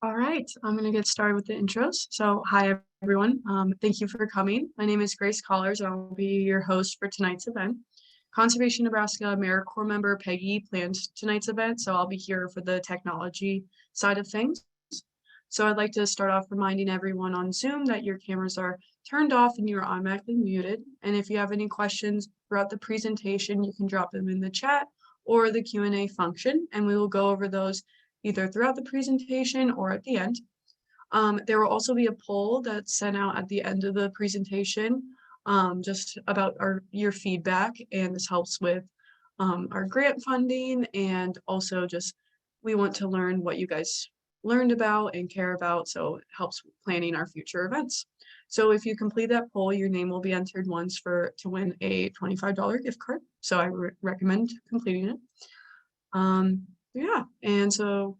All right, I'm going to get started with the intros. So, hi everyone. Thank you for coming. My name is Grace Collars, and I'll be your host for tonight's event. Conservation Nebraska AmeriCorps member Peggy planned tonight's event, so I'll be here for the technology side of things. So, I'd like to start off reminding everyone on Zoom that your cameras are turned off and you are automatically muted. And if you have any questions throughout the presentation, you can drop them in the chat or the Q&A function, and we will go over those either throughout the presentation or at the end. There will also be a poll that's sent out at the end of the presentation just about your feedback, and this helps with our grant funding, and also just we want to learn what you guys learned about and care about, so it helps with planning our future events. So if you complete that poll, your name will be entered once to win a $25 gift card. So I recommend completing it. Yeah, and so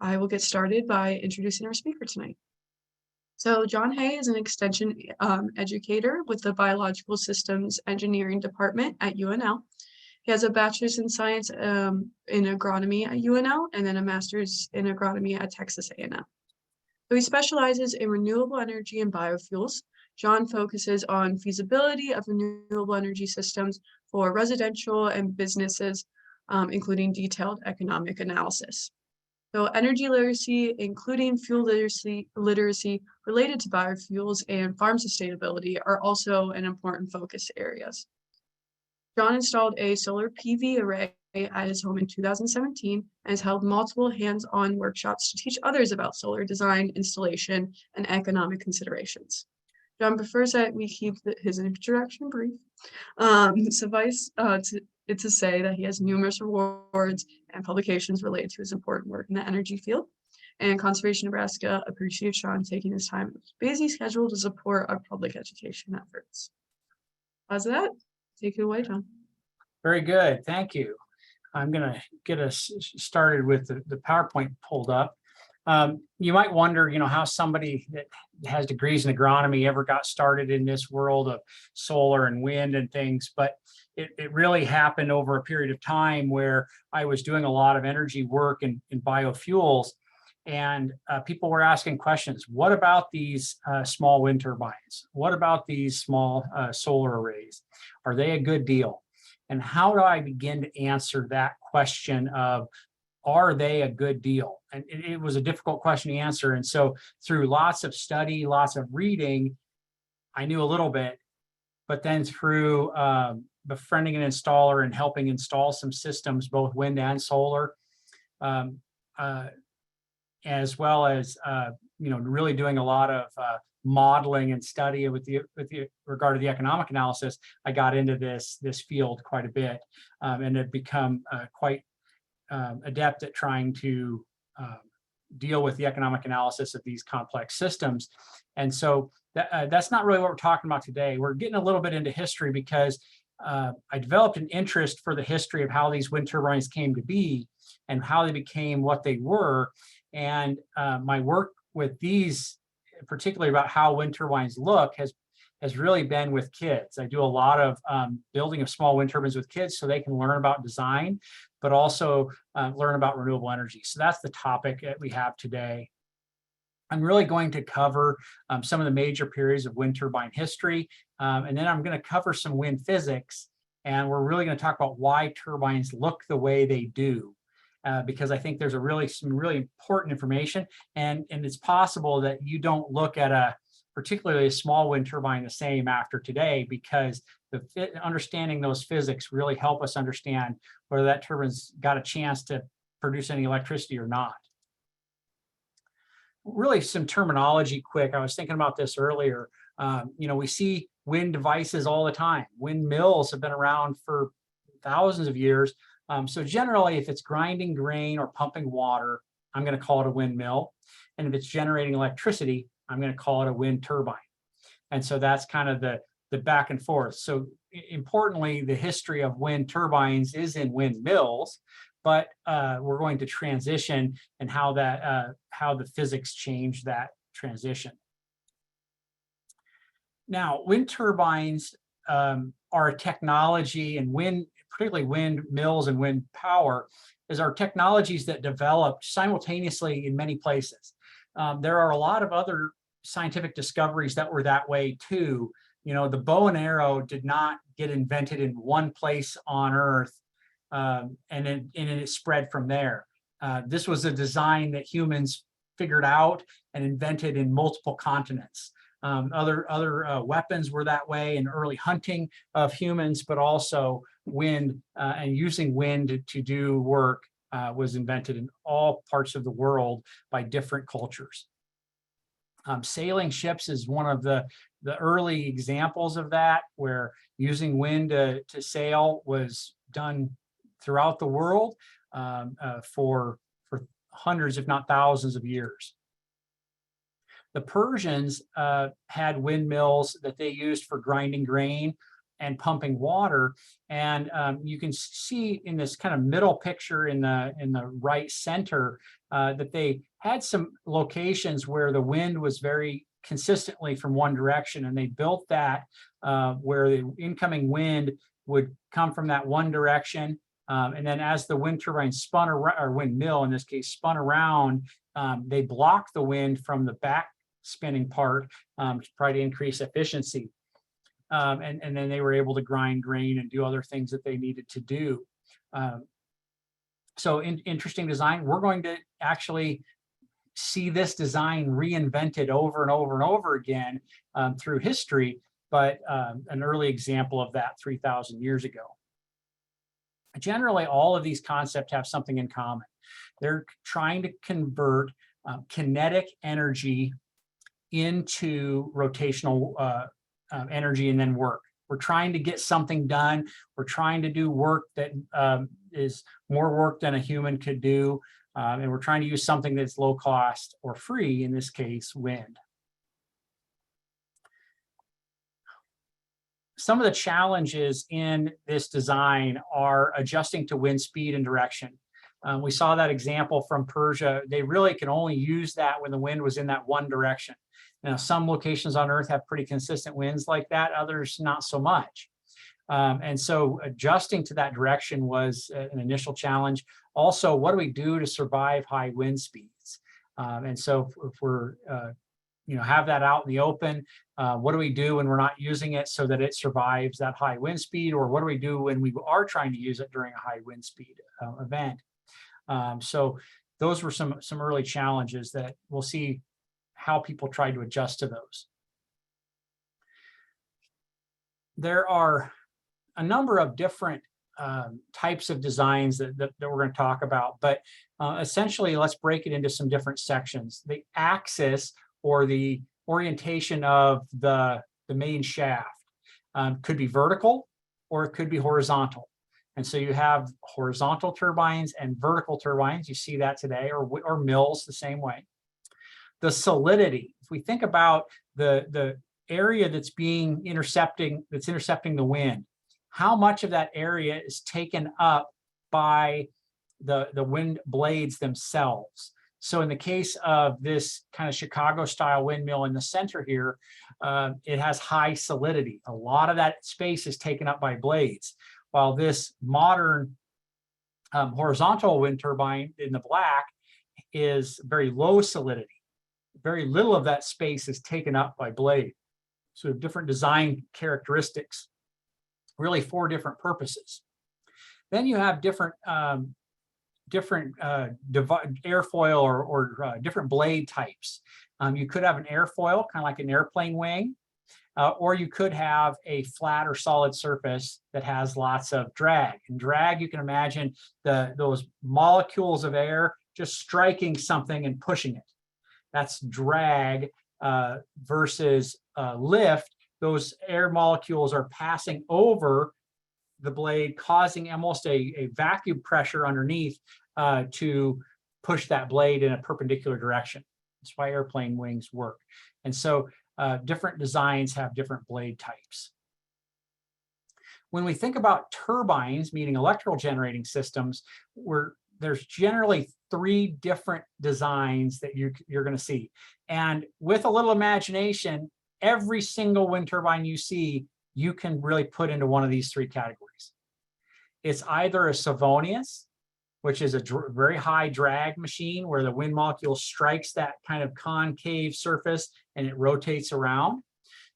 I will get started by introducing our speaker tonight. So John Hay is an extension educator with the Biological Systems Engineering Department at UNL. He has a bachelor's in science in agronomy at UNL and then a master's in agronomy at Texas A&M. So he specializes in renewable energy and biofuels. John focuses on feasibility of renewable energy systems for residential and businesses, including detailed economic analysis. So energy literacy, including fuel literacy related to biofuels and farm sustainability, are also an important focus areas. John installed a solar PV array at his home in 2017 and has held multiple hands-on workshops to teach others about solar design, installation, and economic considerations. John prefers that we keep his introduction brief. Suffice to say that he has numerous awards and publications related to his important work in the energy field. And Conservation Nebraska appreciates John taking his time in his busy schedule to support our public education efforts. How's that? Take it away, John. Very good. Thank you. I'm going to get us started with the PowerPoint pulled up. You might wonder, how somebody that has degrees in agronomy ever got started in this world of solar and wind and things, but it really happened over a period of time where I was doing a lot of energy work in biofuels, and people were asking questions. What about these small wind turbines? What about these small solar arrays? Are they a good deal? And how do I begin to answer that question of, are they a good deal? And it was a difficult question to answer. And so through lots of study, lots of reading, I knew a little bit, but then through befriending an installer and helping install some systems, both wind and solar, as well as really doing a lot of modeling and study with the regard to the economic analysis, I got into this field quite a bit, and have become quite adept at trying to deal with the economic analysis of these complex systems. And so that's not really what we're talking about today. We're getting a little bit into history because I developed an interest for the history of how these wind turbines came to be and how they became what they were. And my work with these, particularly about how wind turbines look, has really been with kids. I do a lot of building of small wind turbines with kids so they can learn about design, but also learn about renewable energy. So that's the topic that we have today. I'm really going to cover some of the major periods of wind turbine history, and then I'm going to cover some wind physics, and we're really going to talk about why turbines look the way they do. Because I think there's some really important information, and it's possible that you don't look at particularly a small wind turbine the same after today, because understanding those physics really help us understand whether that turbine's got a chance to produce any electricity or not. Really some terminology quick. I was thinking about this earlier. We see wind devices all the time. Windmills have been around for thousands of years. So generally, if it's grinding grain or pumping water, I'm going to call it a windmill. And if it's generating electricity, I'm going to call it a wind turbine. And so that's kind of the back and forth. So importantly, the history of wind turbines is in windmills, but we're going to transition and how the physics change that transition. Now, wind turbines are a technology, and particularly windmills and wind power, is our technologies that developed simultaneously in many places. there are a lot of other scientific discoveries that were that way too. The bow and arrow did not get invented in one place on Earth, and it spread from there. This was a design that humans figured out and invented in multiple continents. Other weapons were that way in early hunting of humans, but also wind and using wind to do work was invented in all parts of the world by different cultures. Sailing ships is one of the early examples of that, where using wind to sail was done throughout the world for hundreds, if not thousands of years. The Persians had windmills that they used for grinding grain and pumping water. And you can see in this kind of middle picture in the right center that they had some locations where the wind was very consistently from one direction. And they built that where the incoming wind would come from that one direction. And then as the wind turbine spun around, or windmill in this case, spun around, they blocked the wind from the back spinning part to try to increase efficiency. And then they were able to grind grain and do other things that they needed to do. So interesting design. We're going to actually see this design reinvented over and over and over again through history, but an early example of that 3,000 years ago. Generally, all of these concepts have something in common. They're trying to convert kinetic energy into rotational energy and then work. We're trying to get something done. We're trying to do work that is more work than a human could do. And we're trying to use something that's low cost or free, in this case, wind. Some of the challenges in this design are adjusting to wind speed and direction. We saw that example from Persia. They really can only use that when the wind was in that one direction. Now, some locations on Earth have pretty consistent winds like that, others not so much. And so adjusting to that direction was an initial challenge. Also, what do we do to survive high wind speeds? And so if we're, have that out in the open, what do we do when we're not using it so that it survives that high wind speed? Or what do we do when we are trying to use it during a high wind speed event? So those were some early challenges that we'll see how people try to adjust to those. There are a number of different types of designs that we're going to talk about, but essentially let's break it into some different sections. The axis, or the orientation of the main shaft, could be vertical or it could be horizontal. And so you have horizontal turbines and vertical turbines. You see that today, or mills the same way. The solidity, if we think about the area that's intercepting the wind, how much of that area is taken up by the wind blades themselves? So in the case of this kind of Chicago style windmill in the center here, it has high solidity. A lot of that space is taken up by blades, while this modern horizontal wind turbine in the black is very low solidity. Very little of that space is taken up by blade. So different design characteristics, really for different purposes. Then you have different airfoil or different blade types. You could have an airfoil, kind of like an airplane wing, or you could have a flat or solid surface that has lots of drag. And drag, you can imagine those molecules of air just striking something and pushing it. That's drag versus lift. Those air molecules are passing over the blade, causing almost a vacuum pressure underneath to push that blade in a perpendicular direction. That's why airplane wings work. And so different designs have different blade types. When we think about turbines, meaning electrical generating systems, there's generally 3 different designs that you're going to see. And with a little imagination, every single wind turbine you see, you can really put into one of these 3 categories. It's either a Savonius, which is a very high drag machine where the wind molecule strikes that kind of concave surface and it rotates around.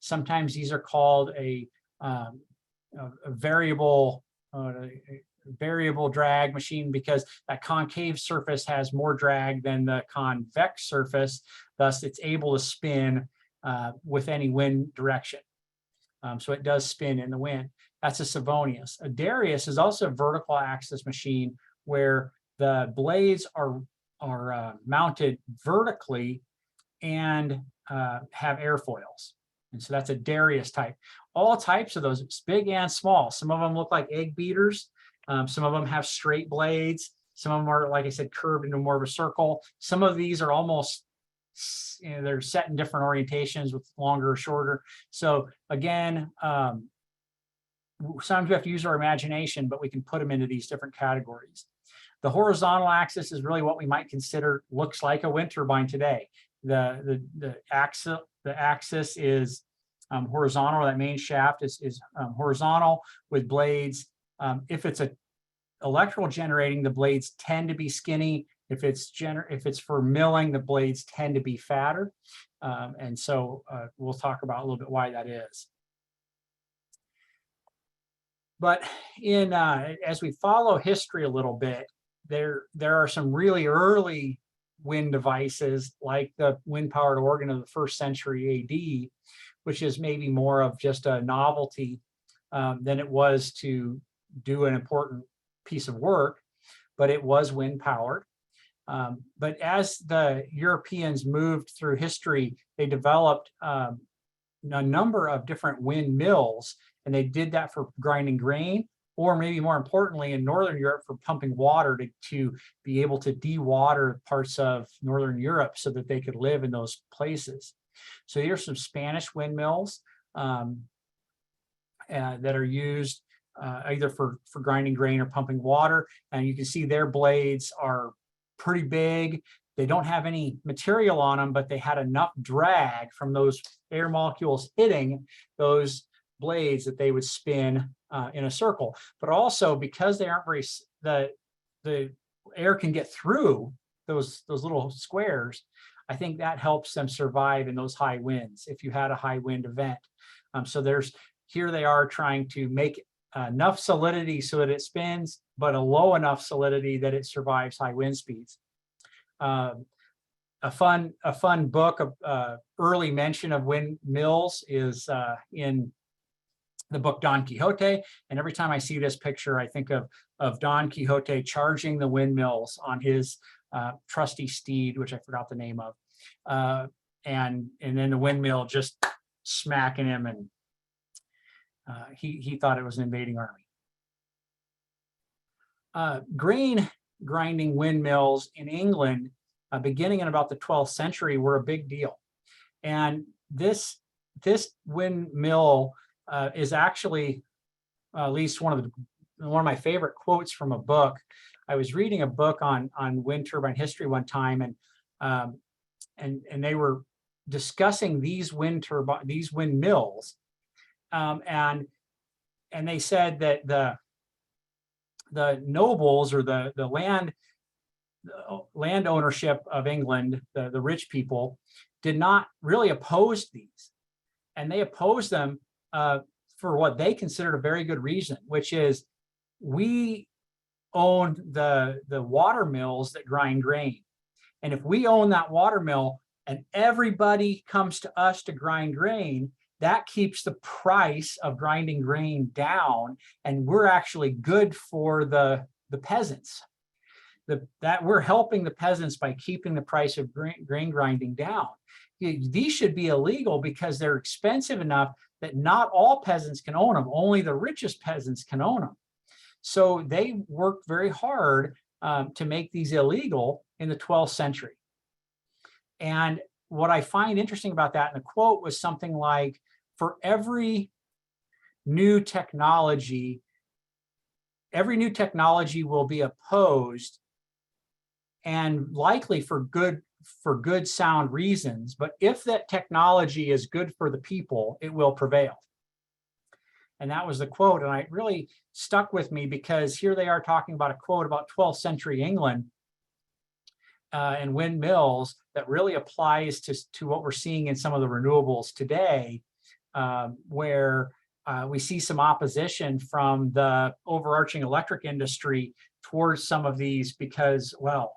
Sometimes these are called a variable drag machine because that concave surface has more drag than the convex surface. Thus, it's able to spin with any wind direction. So it does spin in the wind. That's a Savonius. A Darius is also a vertical axis machine where the blades are mounted vertically and have airfoils. And so that's a Darius type. All types of those, big and small. Some of them look like egg beaters. Some of them have straight blades. Some of them are, like I said, curved into more of a circle. Some of these are almost, they're set in different orientations with longer or shorter. So again, sometimes we have to use our imagination, but we can put them into these different categories. The horizontal axis is really what we might consider looks like a wind turbine today. The axis is horizontal. That main shaft is horizontal with blades. If it's a electrical generating, the blades tend to be skinny. If it's for milling, the blades tend to be fatter. And so we'll talk about a little bit why that is. But as we follow history a little bit, there are some really early wind devices like the wind-powered organ of the 1st century AD, which is maybe more of just a novelty than it was to do an important piece of work, but it was wind-powered. But as the Europeans moved through history, they developed a number of different windmills, and they did that for grinding grain, or maybe more importantly, in Northern Europe for pumping water to be able to de-water parts of Northern Europe so that they could live in those places. So here's some Spanish windmills that are used either for grinding grain or pumping water. And you can see their blades are pretty big. They don't have any material on them, but they had enough drag from those air molecules hitting those blades that they would spin in a circle. But also because they aren't the air can get through those little squares, I think that helps them survive in those high winds if you had a high wind event. So here they are trying to make enough solidity so that it spins, but a low enough solidity that it survives high wind speeds. A fun book of early mention of windmills is in the book Don Quixote, and every time I see this picture, I think of Don Quixote charging the windmills on his trusty steed, which I forgot the name of, and then the windmill just smacking him, and he thought it was an invading army. Grain grinding windmills in England, beginning in about the 12th century, were a big deal, and this windmill is actually at least one of my favorite quotes from a book. I was reading a book on wind turbine history one time, and they were discussing these windmills, and they said that the nobles or the land ownership of England, the rich people, did not really oppose these, and they opposed them for what they considered a very good reason, which is we owned the water mills that grind grain. And if we own that water mill and everybody comes to us to grind grain, that keeps the price of grinding grain down, and we're actually good for the peasants. That we're helping the peasants by keeping the price of grain grinding down. These should be illegal because they're expensive enough that not all peasants can own them. Only the richest peasants can own them. So they worked very hard to make these illegal in the 12th century. And what I find interesting about that in the quote was something like, for every new technology will be opposed, and likely for good sound reasons, but if that technology is good for the people, it will prevail. And that was the quote. And it really stuck with me because here they are talking about a quote about 12th century England and windmills that really applies to what we're seeing in some of the renewables today, where we see some opposition from the overarching electric industry towards some of these because, well,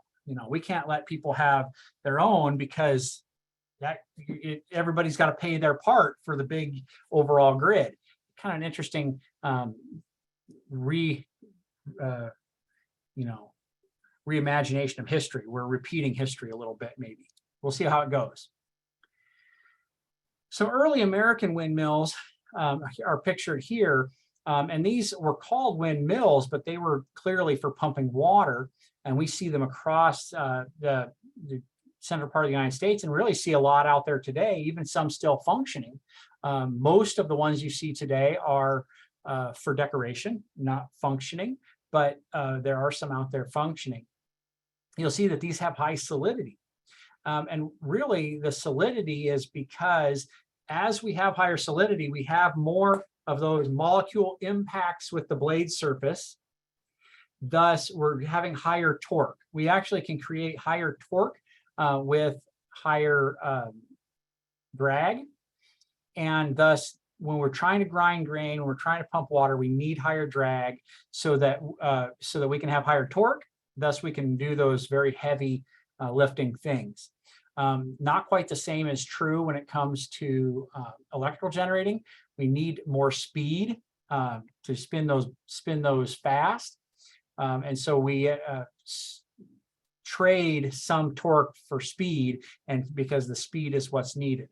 we can't let people have their own because everybody's got to pay their part for the big overall grid. Kind of an interesting reimagination of history. We're repeating history a little bit, maybe. We'll see how it goes. So early American windmills are pictured here, and these were called windmills, but they were clearly for pumping water, and we see them across the central part of the United States, and really see a lot out there today, even some still functioning. Most of the ones you see today are for decoration, not functioning, but there are some out there functioning. You'll see that these have high solidity. And really the solidity is because as we have higher solidity, we have more of those molecule impacts with the blade surface. Thus, we're having higher torque. We actually can create higher torque with higher drag. And thus, when we're trying to grind grain, when we're trying to pump water, we need higher drag so that we can have higher torque. Thus, we can do those very heavy lifting things. Not quite the same is true when it comes to electrical generating. We need more speed to spin those fast. And so we trade some torque for speed, and because the speed is what's needed.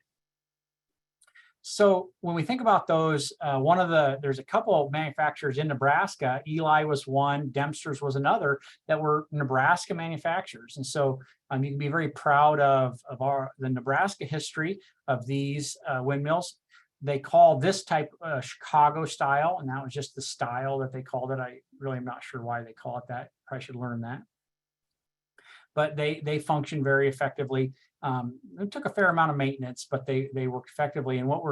So when we think about those, there's a couple of manufacturers in Nebraska. Eli was one, Dempster's was another, that were Nebraska manufacturers. And so you can be very proud of the Nebraska history of these windmills. They call this type Chicago style, and that was just the style that they called it. I really am not sure why they call it that. Probably should learn that. But they function very effectively. It took a fair amount of maintenance, but they work effectively. And what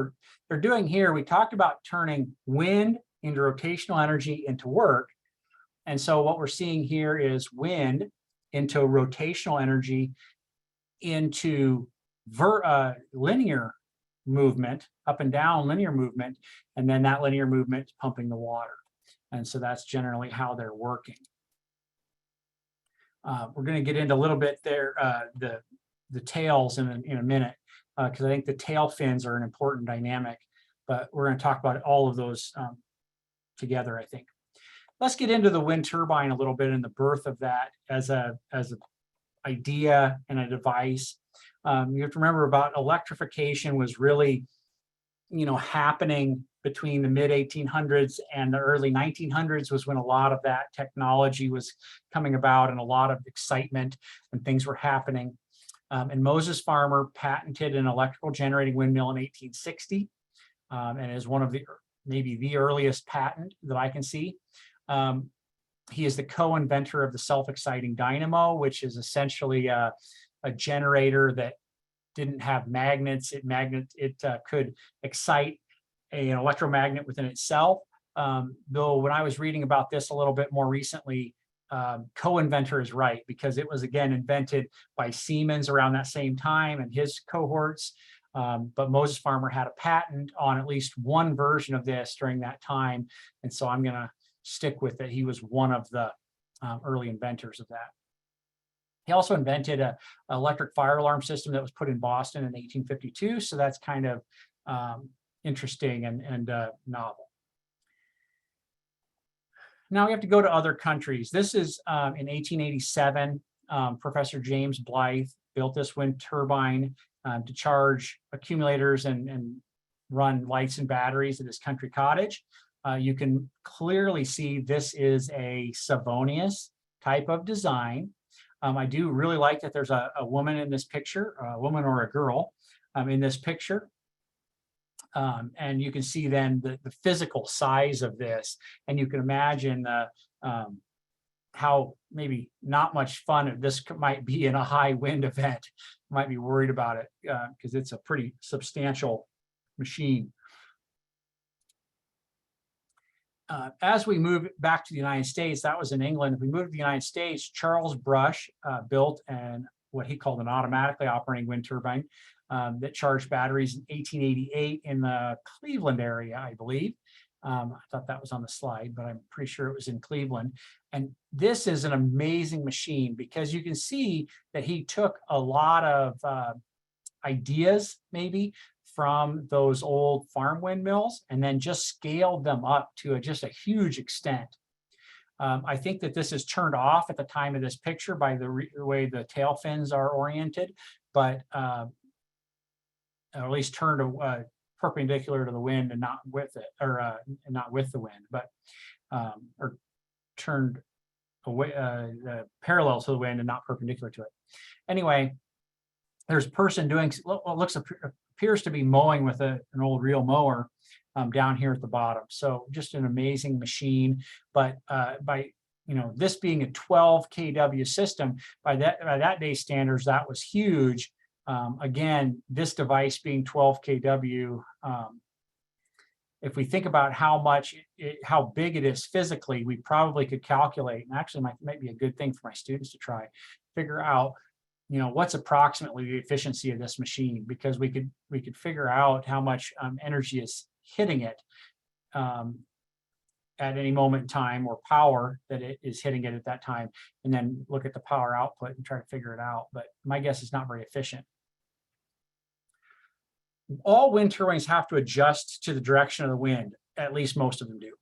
they're doing here, we talked about turning wind into rotational energy into work. And so what we're seeing here is wind into rotational energy into linear movement, up and down linear movement, and then that linear movement pumping the water. And so that's generally how they're working. We're going to get into a little bit there, the tails in a minute, because I think the tail fins are an important dynamic, but we're going to talk about all of those together, I think. Let's get into the wind turbine a little bit and the birth of that as an idea and a device. You have to remember about electrification was really, happening between the mid 1800s and the early 1900s was when a lot of that technology was coming about and a lot of excitement and things were happening. And Moses Farmer patented an electrical generating windmill in 1860, and is one of maybe the earliest patent that I can see. He is the co-inventor of the self-exciting dynamo, which is essentially a generator that didn't have magnets. It could excite an electromagnet within itself. Though when I was reading about this a little bit more recently, co-inventor is right, because it was again invented by Siemens around that same time and his cohorts. But Moses Farmer had a patent on at least one version of this during that time. And so I'm going to stick with it. He was one of the early inventors of that. He also invented an electric fire alarm system that was put in Boston in 1852. So that's kind of interesting and novel. Now we have to go to other countries. This is in 1887, Professor James Blythe built this wind turbine to charge accumulators and run lights and batteries at his country cottage. You can clearly see this is a Savonius type of design. I do really like that there's a woman in this picture, a woman or a girl in this picture. And you can see then the physical size of this, and you can imagine how maybe not much fun this might be in a high wind event. Might be worried about it because it's a pretty substantial machine. as we move back to the United States, that was in England. If we moved to the United States, Charles Brush built what he called an automatically operating wind turbine that charged batteries in 1888 in the Cleveland area, I believe. I thought that was on the slide, but I'm pretty sure it was in Cleveland. And this is an amazing machine because you can see that he took a lot of ideas maybe from those old farm windmills and then just scaled them up to just a huge extent. I think that this is turned off at the time of this picture by the way the tail fins are oriented, but or at least turned perpendicular to the wind and not with it, or not with the wind, but or turned away parallel to the wind and not perpendicular to it. Anyway, there's a person doing what appears to be mowing with an old reel mower down here at the bottom. So just an amazing machine. But by this being a 12 kW system, by that day's standards, that was huge. Again, this device being 12 kW, if we think about how big it is physically, we probably could calculate, and actually might be a good thing for my students to try, figure out, what's approximately the efficiency of this machine, because we could figure out how much energy is hitting it at any moment in time, or power that it is hitting it at that time, and then look at the power output and try to figure it out. But my guess is not very efficient. All wind turbines have to adjust to the direction of the wind, at least most of them do,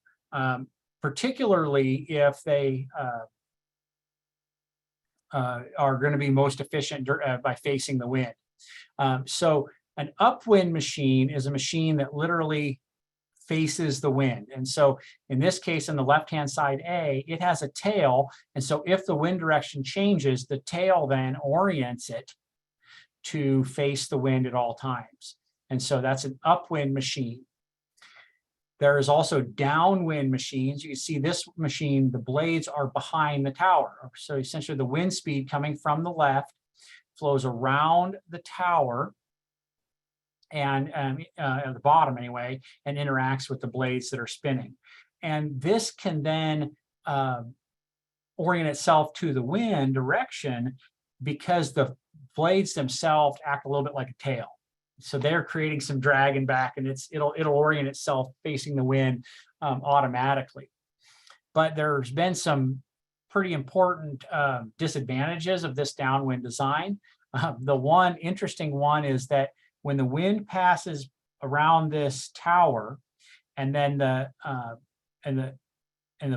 particularly if they are going to be most efficient by facing the wind. So an upwind machine is a machine that literally faces the wind. And so in this case, on the left-hand side A, it has a tail. And so if the wind direction changes, the tail then orients it to face the wind at all times. And so that's an upwind machine. There is also downwind machines. You can see this machine, the blades are behind the tower. So essentially the wind speed coming from the left flows around the tower and at the bottom anyway, and interacts with the blades that are spinning. And this can then orient itself to the wind direction because the blades themselves act a little bit like a tail. So they're creating some drag and back, and it'll orient itself facing the wind automatically. But there's been some pretty important disadvantages of this downwind design. The one interesting one is that when the wind passes around this tower, and then the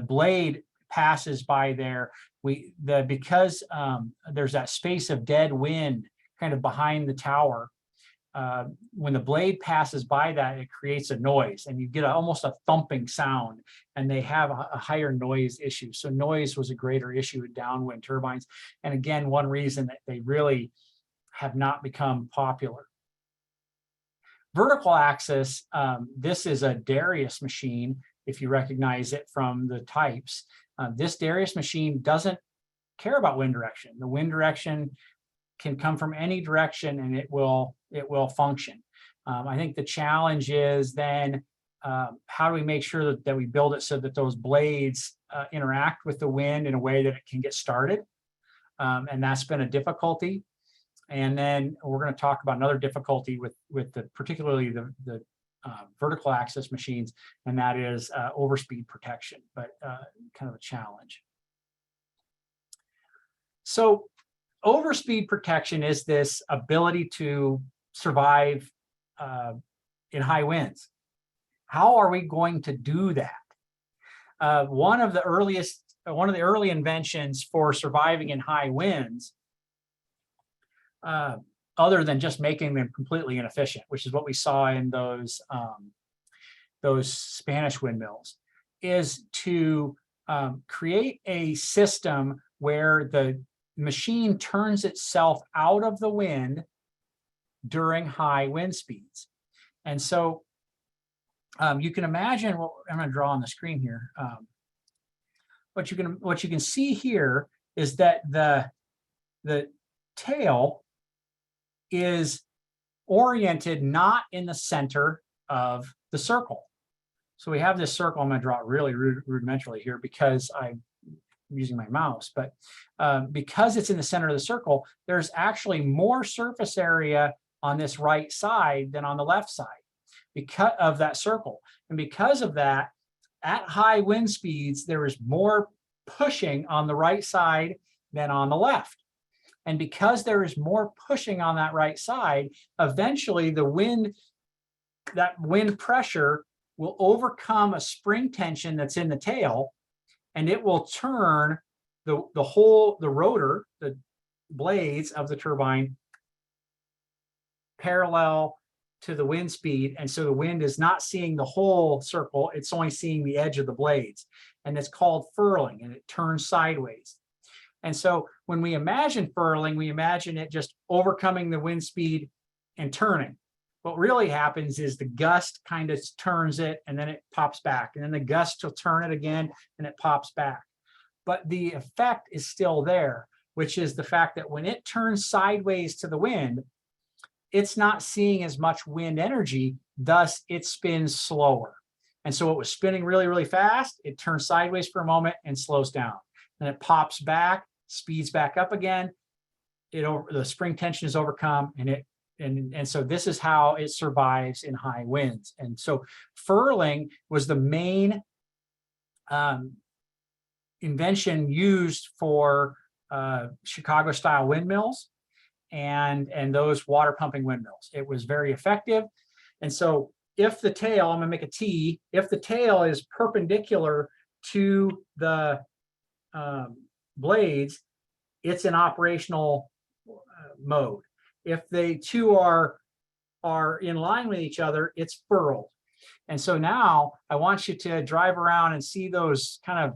blade passes by there, because there's that space of dead wind kind of behind the tower. When the blade passes by that, it creates a noise, and you get almost a thumping sound, and they have a higher noise issue. So noise was a greater issue with downwind turbines. And again, one reason that they really have not become popular. Vertical axis, this is a Darius machine, if you recognize it from the types. This Darius machine doesn't care about wind direction. The wind direction can come from any direction, and it will function. I think the challenge is then how do we make sure that we build it so that those blades interact with the wind in a way that it can get started, and that's been a difficulty. And then we're going to talk about another difficulty with particularly the vertical axis machines, and that is overspeed protection, but kind of a challenge. So overspeed protection is this ability to survive in high winds. How are we going to do that? One of the early inventions for surviving in high winds, other than just making them completely inefficient, which is what we saw in those Spanish windmills, is to create a system where the machine turns itself out of the wind during high wind speeds. And so you can imagine what I'm going to draw on the screen here. What you can see here is that the tail is oriented not in the center of the circle. So we have this circle. I'm going to draw it really rudimentarily here because I'm using my mouse, but because it's in the center of the circle, there's actually more surface area on this right side than on the left side because of that circle. And because of that, at high wind speeds, there is more pushing on the right side than on the left. And because there is more pushing on that right side, eventually the wind, that wind pressure will overcome a spring tension that's in the tail, and it will turn the rotor, the blades of the turbine parallel to the wind speed. And so the wind is not seeing the whole circle, it's only seeing the edge of the blades. And it's called furling, and it turns sideways. And so when we imagine furling, we imagine it just overcoming the wind speed and turning. What really happens is the gust kind of turns it and then it pops back. And then the gust will turn it again and it pops back. But the effect is still there, which is the fact that when it turns sideways to the wind, it's not seeing as much wind energy, thus it spins slower. And so it was spinning really, really fast. It turns sideways for a moment and slows down. Then it pops back, speeds back up again. The spring tension is overcome, and so this is how it survives in high winds. And so furling was the main invention used for Chicago style windmills and those water pumping windmills. It was very effective. And so if the tail, I'm gonna make a T, if the tail is perpendicular to the blades, it's in operational mode. If they two are in line with each other, it's furled. And so now I want you to drive around and see those kind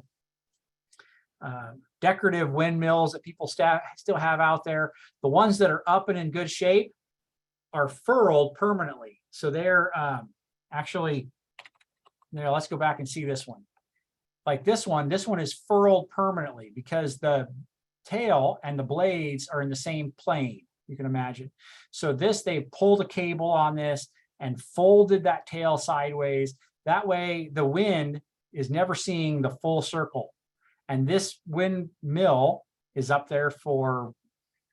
of decorative windmills that people still have out there. The ones that are up and in good shape are furled permanently. So they're actually, there, let's go back and see this one. Like this one is furled permanently because the tail and the blades are in the same plane, you can imagine. So this, they pulled a cable on this and folded that tail sideways. That way the wind is never seeing the full circle. And this windmill is up there for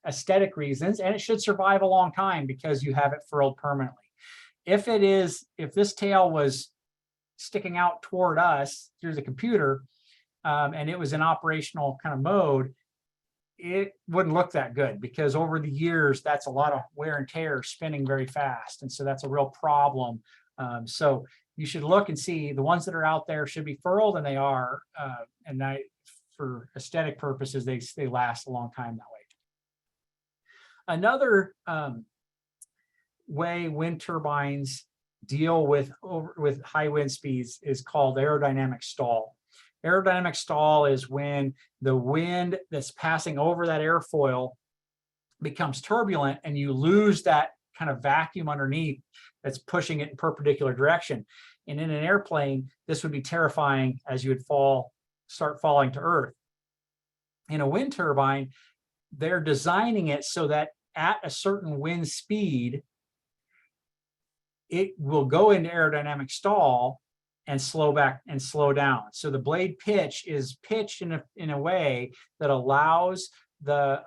aesthetic reasons, and it should survive a long time because you have it furled permanently. If this tail was sticking out toward us through the computer, and it was in operational kind of mode, it wouldn't look that good because over the years, that's a lot of wear and tear spinning very fast. And so that's a real problem. So you should look and see the ones that are out there should be furled, and they are, and for aesthetic purposes, they last a long time that way. Another way wind turbines deal with high wind speeds is called aerodynamic stall. Aerodynamic stall is when the wind that's passing over that airfoil becomes turbulent and you lose that kind of vacuum underneath that's pushing it in perpendicular direction. And in an airplane, this would be terrifying as you would start falling to earth. In a wind turbine, they're designing it so that at a certain wind speed, it will go into aerodynamic stall and slow back and slow down. So the blade pitch is pitched in a way that allows the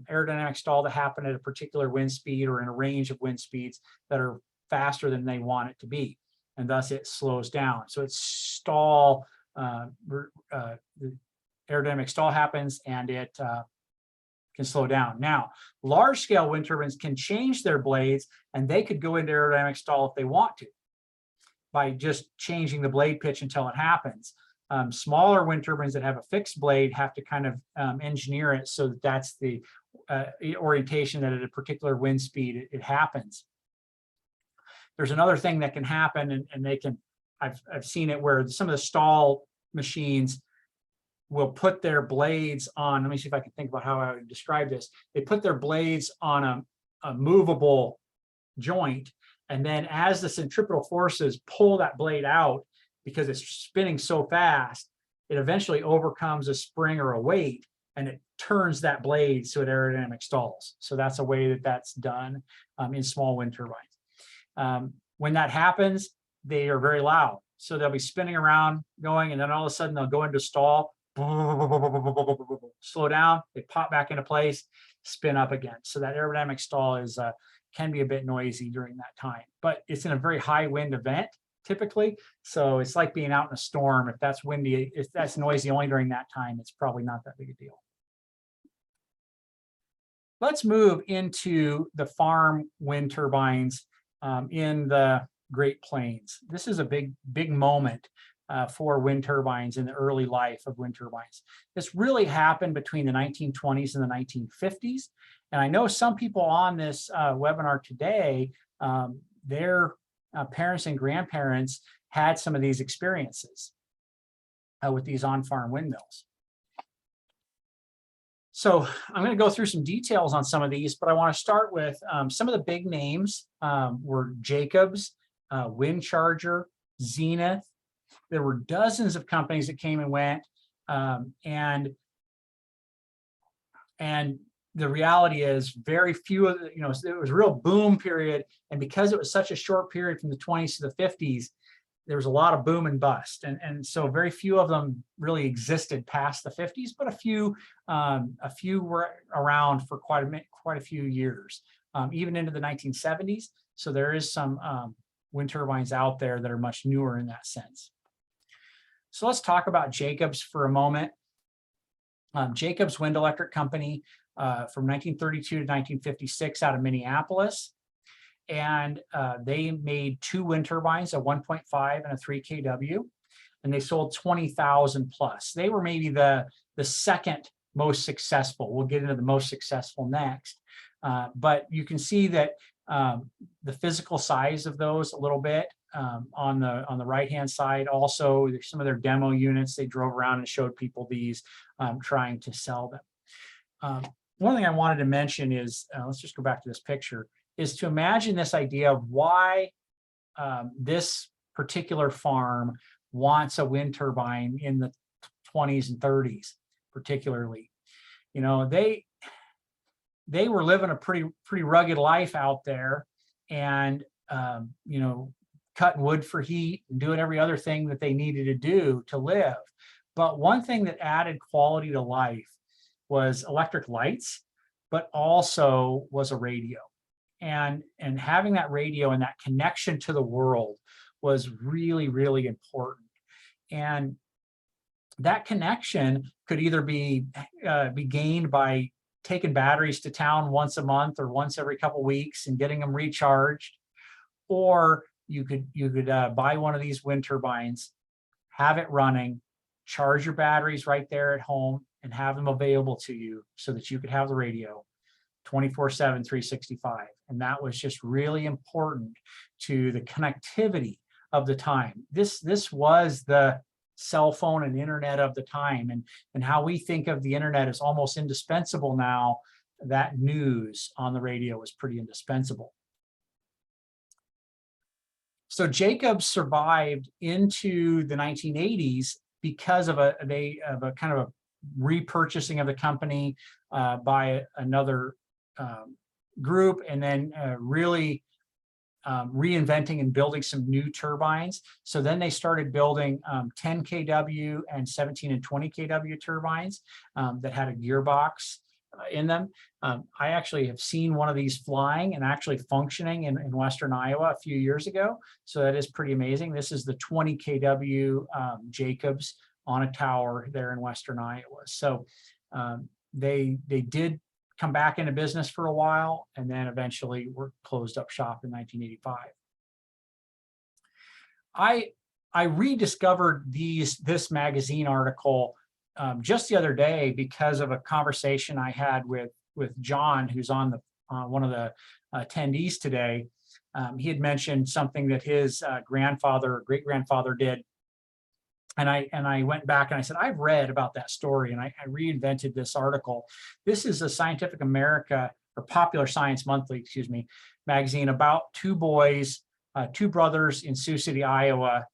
aerodynamic stall to happen at a particular wind speed or in a range of wind speeds that are faster than they want it to be. And thus it slows down. So it's stall, the aerodynamic stall happens and it can slow down. Now, large scale wind turbines can change their blades and they could go into aerodynamic stall if they want to by just changing the blade pitch until it happens. Smaller wind turbines that have a fixed blade have to kind of engineer it so that that's the orientation that at a particular wind speed it happens. There's another thing that can happen, and they can, I've seen it where some of the stall machines will put their blades on, let me see if I can think about how I would describe this. They put their blades on a movable joint, and then as the centripetal forces pull that blade out, because it's spinning so fast, it eventually overcomes a spring or a weight, and it turns that blade so it aerodynamic stalls. So that's a way that that's done in small wind turbines. When that happens, they are very loud. So they'll be spinning around going, and then all of a sudden they'll go into stall, slow down, they pop back into place, spin up again. So that aerodynamic stall is can be a bit noisy during that time, but it's in a very high wind event typically. So it's like being out in a storm. If that's windy, if that's noisy only during that time, it's probably not that big a deal. Let's move into the farm wind turbines in the Great Plains. This is a big moment for wind turbines in the early life of wind turbines. This really happened between the 1920s and the 1950s. And I know some people on this webinar today, their parents and grandparents had some of these experiences with these on-farm windmills. So I'm going to go through some details on some of these, but I want to start with some of the big names were Jacobs, Wind Charger, Zenith. There were dozens of companies that came and went, and the reality is very few of the, it was a real boom period, and because it was such a short period from the 20s to the 50s, there was a lot of boom and bust, and so very few of them really existed past the 50s, but a few were around for quite a few years, even into the 1970s. So there is some wind turbines out there that are much newer in that sense. So let's talk about Jacobs for a moment. Jacobs Wind Electric Company from 1932 to 1956 out of Minneapolis. And they made 2 wind turbines, a 1.5 and a 3 kW, and they sold 20,000 plus. They were maybe the second most successful. We'll get into the most successful next. But you can see that the physical size of those a little bit on the right-hand side. Also, some of their demo units, they drove around and showed people these, trying to sell them. One thing I wanted to mention is, let's just go back to this picture, is to imagine this idea of why this particular farm wants a wind turbine in the 20s and 30s, particularly. They were living a pretty rugged life out there, and cutting wood for heat and doing every other thing that they needed to do to live. But one thing that added quality to life was electric lights, but also was a radio. And having that radio and that connection to the world was really, really important. And that connection could either be gained by taking batteries to town once a month or once every couple of weeks and getting them recharged, or you could buy one of these wind turbines, have it running, charge your batteries right there at home, and have them available to you so that you could have the radio 24/7, 365. And that was just really important to the connectivity of the time. This was the cell phone and internet of the time, and how we think of the internet as almost indispensable now. That news on the radio was pretty indispensable. So Jacobs survived into the 1980s because of a kind of a repurchasing of the company by another group, and then really reinventing and building some new turbines. So then they started building 10 kW and 17 and 20 kW turbines that had a gearbox in them. I actually have seen one of these flying and actually functioning in Western Iowa a few years ago. So that is pretty amazing. This is the 20 kW Jacobs on a tower there in Western Iowa. So they did come back into business for a while, and then eventually were closed up shop in 1985. I rediscovered this magazine article just the other day because of a conversation I had with John, who's on the one of the attendees today. He had mentioned something that his grandfather or great-grandfather did. And I went back and I said, I've read about that story, and I reinvented this article. This is a Scientific America, or Popular Science Monthly, excuse me, magazine about 2 boys, 2 brothers in Sioux City, Iowa,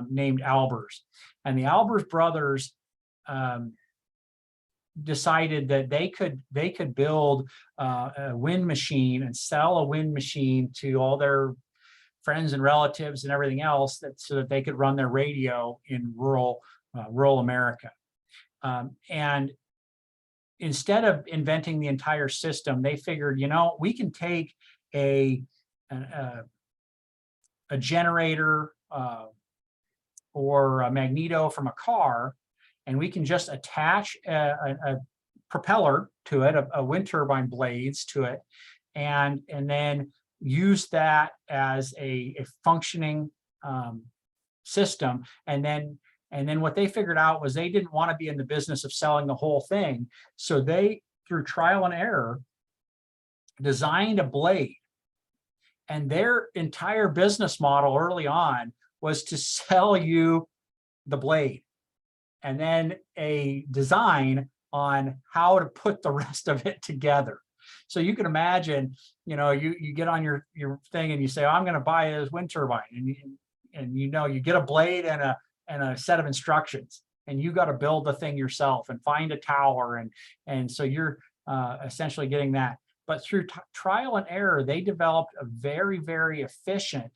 named Albers. And the Albers Brothers decided that they could build a wind machine and sell a wind machine to all their friends and relatives and everything else, so that they could run their radio in rural America. And instead of inventing the entire system, they figured, we can take a generator or a magneto from a car, and we can just attach a propeller to it, a wind turbine blades to it, and then use that as a functioning system. And then what they figured out was they didn't want to be in the business of selling the whole thing. So they, through trial and error, designed a blade. And their entire business model early on was to sell you the blade, and then a design on how to put the rest of it together. So you can imagine, you get on your thing and you say, I'm going to buy a wind turbine, and you get a blade and a set of instructions, and you got to build the thing yourself and find a tower, and so you're essentially getting that. But through trial and error, they developed a very, very efficient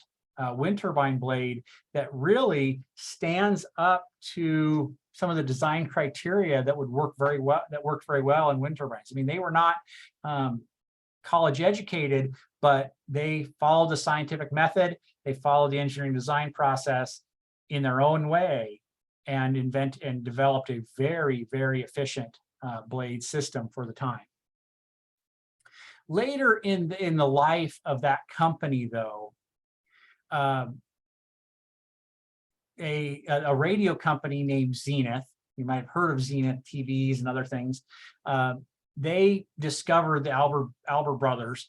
wind turbine blade that really stands up to some of the design criteria that would work very well, that worked very well in wind turbines. I mean, they were not college educated, but they followed the scientific method. They followed the engineering design process in their own way, and developed a very, very efficient blade system for the time. Later in the life of that company, though, a radio company named Zenith, you might have heard of Zenith TVs and other things, they discovered the Albers Brothers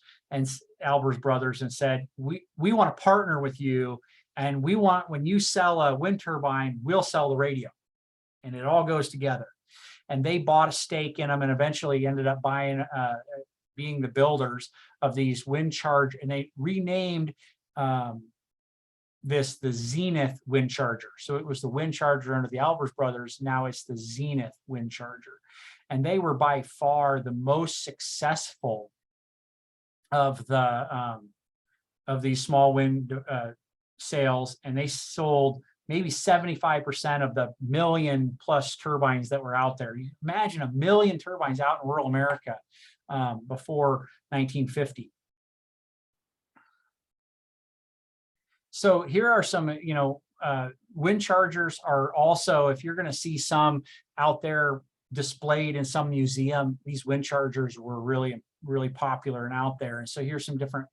and said, we want to partner with you, and we want, when you sell a wind turbine, we'll sell the radio, and it all goes together. And they bought a stake in them, and eventually ended up being the builders of these wind charge, and they renamed this the Zenith wind charger. So it was the wind charger under the Albers Brothers. Now it's the Zenith wind charger. And they were by far the most successful of these small wind sales. And they sold maybe 75% of the 1 million plus turbines that were out there. You imagine 1 million turbines out in rural America before 1950. So here are some, wind chargers are also, if you're going to see some out there displayed in some museum, these wind chargers were really, really popular and out there. And so here's some different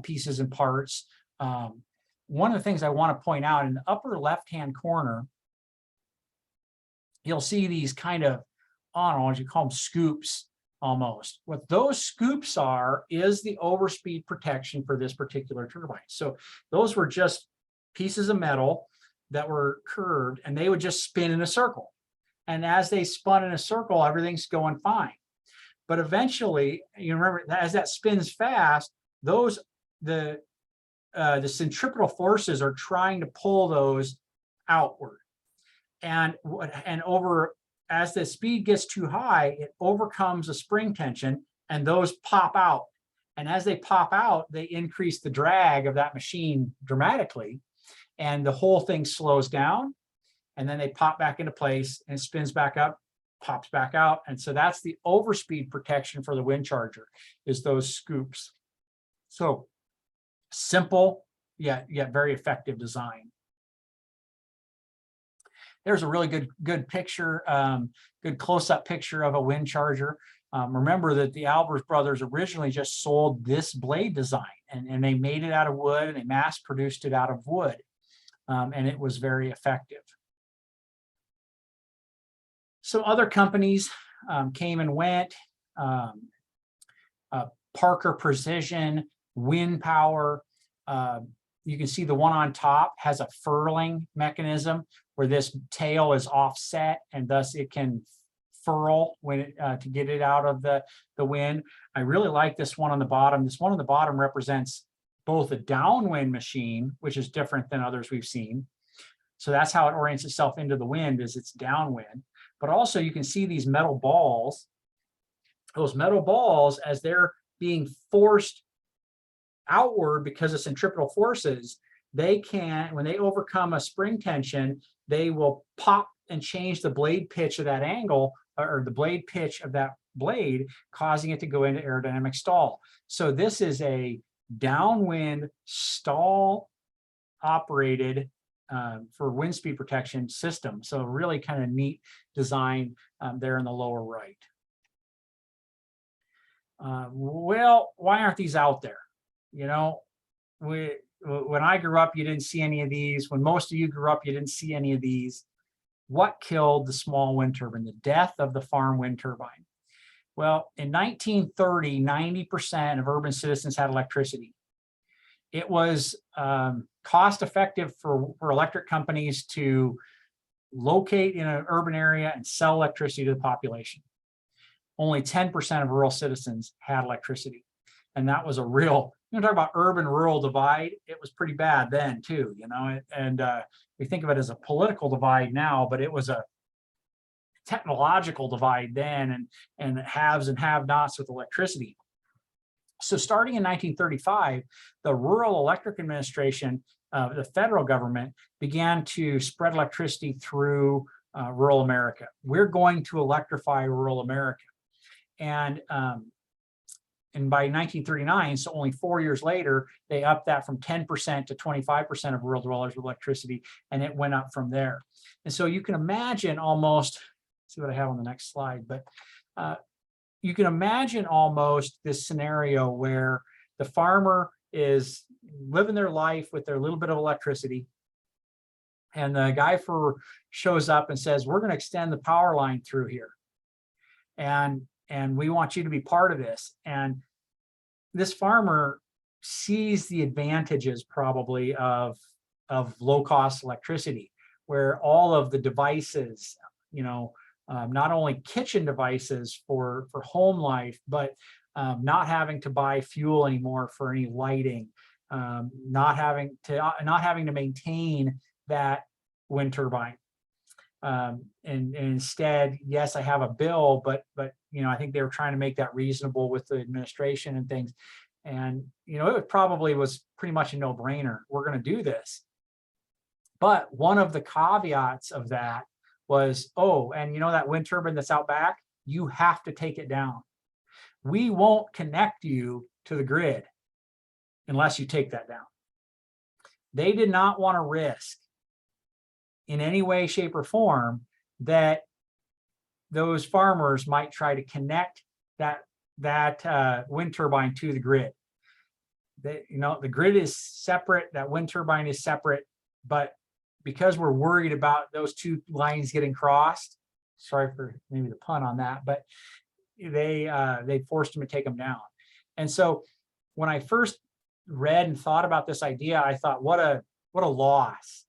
pieces and parts. One of the things I want to point out in the upper left-hand corner, you'll see these kind of, I don't know, what you call them, scoops almost. What those scoops are is the overspeed protection for this particular turbine. So those were just pieces of metal that were curved, and they would just spin in a circle. And as they spun in a circle, everything's going fine. But eventually, you remember, as that spins fast, the centripetal forces are trying to pull those outward. And as the speed gets too high, it overcomes the spring tension, and those pop out. And as they pop out, they increase the drag of that machine dramatically, and the whole thing slows down, and then they pop back into place, and it spins back up, pops back out. And so that's the overspeed protection for the wind charger, is those scoops. So simple, yet very effective design. There's a really good picture, good close-up picture of a wind charger. Remember that the Albers Brothers originally just sold this blade design, and they made it out of wood, and they mass-produced it out of wood, and it was very effective. So other companies came and went. Parker Precision, Wind Power. You can see the one on top has a furling mechanism where this tail is offset, and thus it can furl when to get it out of the wind. I really like this one on the bottom. This one on the bottom represents both a downwind machine, which is different than others we've seen. So that's how it orients itself into the wind, is it's downwind. But also you can see these metal balls. Those metal balls, as they're being forced outward because of centripetal forces, they can, when they overcome a spring tension, they will pop and change the blade pitch of that angle, or the blade pitch of that blade, causing it to go into aerodynamic stall. So this is a downwind stall operated for wind speed protection system. So really kind of neat design there in the lower right. Well, why aren't these out there? You know, when I grew up, you didn't see any of these. When most of you grew up, you didn't see any of these. What killed the small wind turbine? The death of the farm wind turbine. Well, in 1930, 90% of urban citizens had electricity. It was cost effective for electric companies to locate in an urban area and sell electricity to the population. Only 10% of rural citizens had electricity. And that was a real, you know, talk about urban-rural divide, it was pretty bad then too, you know, and we think of it as a political divide now, but it was a technological divide then, and haves and have-nots with electricity. So starting in 1935, the Rural Electric Administration, the federal government, began to spread electricity through rural America. We're going to electrify rural America. And by 1939, so only 4 years later, they upped that from 10% to 25% of rural dwellers with electricity, and it went up from there. And so you can imagine almost, see what I have on the next slide, but you can imagine almost this scenario where the farmer is living their life with their little bit of electricity, and the guy shows up and says, we're going to extend the power line through here, and we want you to be part of this. And this farmer sees the advantages probably of low-cost electricity, where all of the devices, you know, not only kitchen devices for home life, but not having to buy fuel anymore for any lighting, not having to maintain that wind turbine. And instead, yes, I have a bill, but you know, I think they were trying to make that reasonable with the administration and things. And you know, it probably was pretty much a no-brainer. We're going to do this. But one of the caveats of that was, oh, and you know that wind turbine that's out back, you have to take it down. We won't connect you to the grid unless you take that down. They did not want to risk in any way, shape, or form that those farmers might try to connect that wind turbine to the grid. You know, the grid is separate, that wind turbine is separate, but because we're worried about those two lines getting crossed, sorry for maybe the pun on that, but they forced them to take them down. And so when I first read and thought about this idea, I thought, what a loss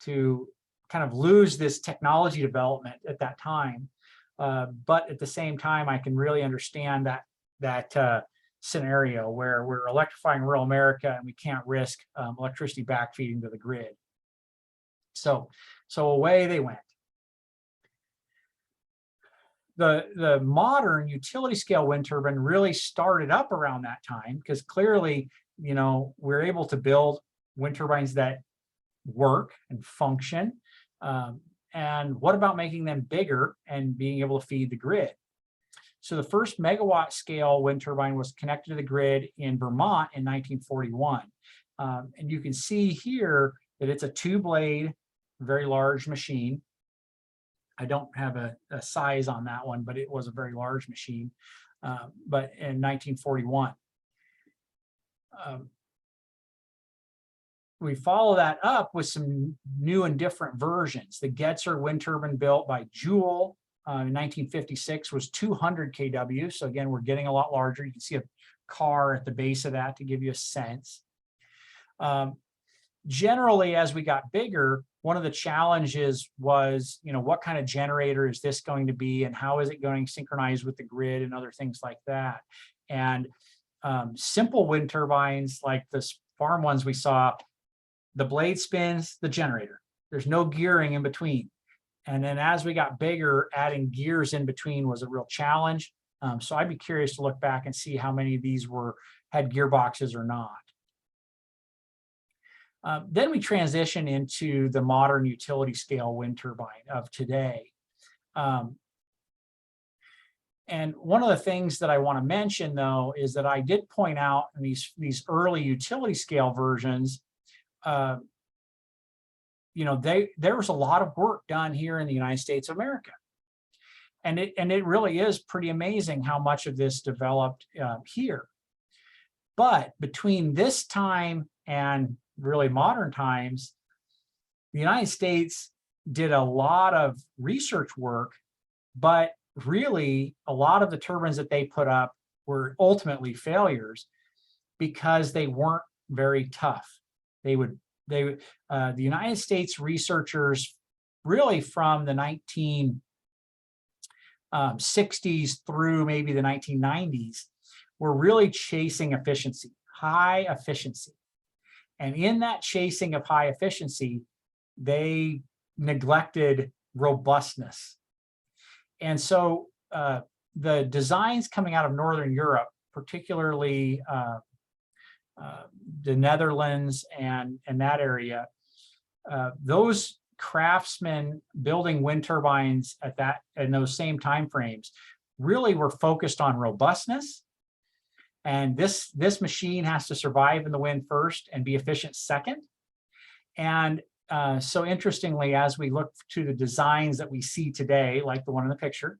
to kind of lose this technology development at that time. But at the same time, I can really understand that scenario where we're electrifying rural America and we can't risk electricity backfeeding to the grid. So away they went. The modern utility scale wind turbine really started up around that time, because clearly, you know, we're able to build wind turbines that work and function. And what about making them bigger and being able to feed the grid? So the first megawatt scale wind turbine was connected to the grid in Vermont in 1941. And you can see here that it's a two-blade, very large machine. I don't have a size on that one, but it was a very large machine, but in 1941. We follow that up with some new and different versions. The Getzer wind turbine built by Joule in 1956 was 200 kW. So again, we're getting a lot larger. You can see a car at the base of that to give you a sense. Generally, as we got bigger, one of the challenges was, you know, what kind of generator is this going to be, and how is it going to synchronize with the grid and other things like that. And simple wind turbines like the farm ones we saw, the blade spins the generator. There's no gearing in between. And then as we got bigger, adding gears in between was a real challenge. So I'd be curious to look back and see how many of these were had gearboxes or not. Then we transition into the modern utility scale wind turbine of today. And one of the things that I want to mention, though, is that I did point out in these early utility scale versions, there was a lot of work done here in the United States of America. And it really is pretty amazing how much of this developed here. But between this time and really modern times, the United States did a lot of research work, but really a lot of the turbines that they put up were ultimately failures because they weren't very tough. The United States researchers really from the 1960s through maybe the 1990s were really chasing efficiency, high efficiency. And in that chasing of high efficiency, they neglected robustness. And so the designs coming out of Northern Europe, particularly the Netherlands and that area, those craftsmen building wind turbines in those same timeframes really were focused on robustness. And this machine has to survive in the wind first and be efficient second. And so interestingly, as we look to the designs that we see today, like the one in the picture,